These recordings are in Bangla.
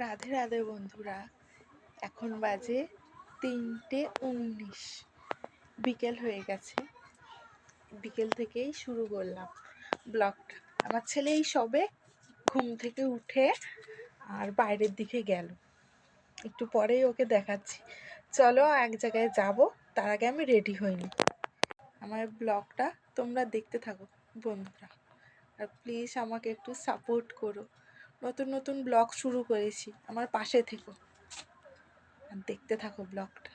রাধে রাধে বন্ধুরা, এখন বাজে 3:19, বিকেল হয়ে গেছে। বিকেল থেকেই শুরু করলাম ব্লগটা। আমার ছেলে এই সবে ঘুম থেকে উঠে আর বাইরের দিকে গেল, একটু পরেই ওকে দেখাচ্ছি। চলো এক জায়গায় যাব, তার আগে আমি রেডি হইনি। আমার ব্লগটা তোমরা দেখতে থাকো বন্ধুরা, আর প্লিজ আমাকে একটু সাপোর্ট করো। নতুন নতুন ব্লগ শুরু করেছি, আমার পাশে থেকো আর দেখতে থাকো ব্লগটা।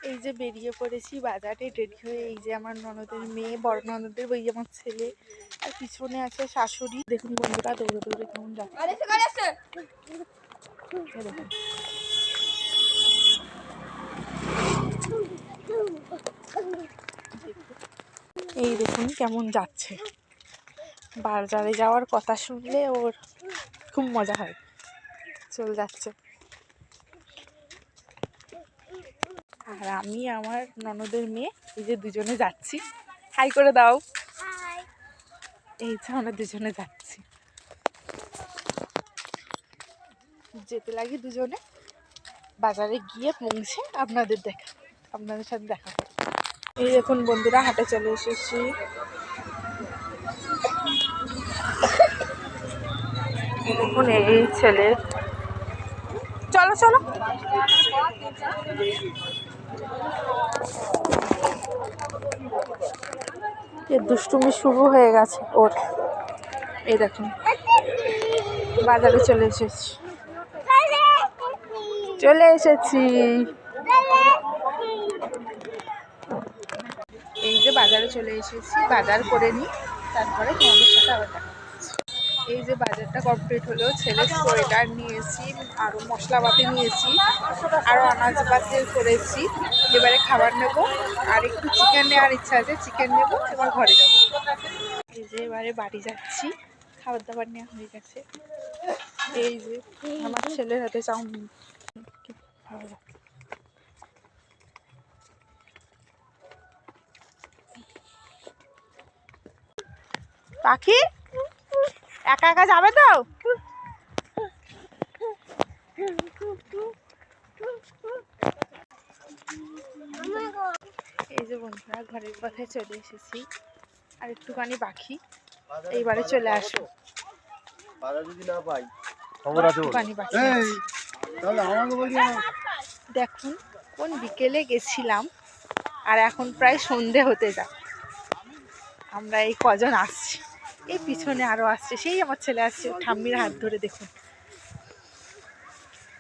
এই যে বেরিয়ে পড়েছি বাজারে রেডি হয়ে। এই যে আমার ননদের মেয়ে, বড় ননদের ওই আমার ছেলে, আর পিছনে আছে শাশুড়ি। দেখুন বন্ধুরা দৌড়ে দৌড়ে কেমন যাচ্ছে। এই দেখুন কেমন যাচ্ছে। বাজারে যাওয়ার কথা শুনলে ওর খুব মজা হয়, চলে যাচ্ছে। আর আমি আমার ননদের মেয়ে এই যে দুজনে যাচ্ছি। হাই করে দাও। এই যে আমরা দুজনে যাচ্ছি, যেতে লাগি দুজনে। বাজারে গিয়ে পৌঁছে আপনাদের সাথে দেখা করব। এই দেখুন বন্ধুরা হাটে চলে এসেছি। দেখুন এই ছেলে, চলো চলো। দুষ্টুমি শুরু হয়ে গেছে ওর। এই দেখুন বাজারে চলে এসেছি। এই যে বাজারে চলে এসেছি, বাজার করে নিই, তারপরে তোমাদের সাথে আবার দেখা হচ্ছে। এই যে বাজারটা কমপ্লিট হলো। ছেলের সোয়েটার নিয়েছি, আরও মশলাপাতি নিয়েছি, আরও আনাজপাতি করেছি। এবারে খাবার নেব, আর একটু চিকেন নেওয়ার ইচ্ছা আছে, চিকেন নেব, এবার ঘরে যাবো। এই যে এবারে বাড়ি যাচ্ছি, খাবার দাবার নেওয়া হয়ে গেছে। এই যে আমার ছেলের হাতে চাউমিন, ভালো লাগে। পাখি একা একা যাবে তো? এই যে বন্ধুরা ঘরের পথে চলে এসেছি, আর একটুখানি বাকি, এইবারে চলে আসবো। দেখুন কোন বিকেলে গেছিলাম, আর এখন প্রায় সন্ধে হতে যায়। আমরা এই কজন আসছি, এই পিছনে আরো আসছে, সেই আমার ছেলে আসছে ঠাম্মির হাত ধরে। দেখুন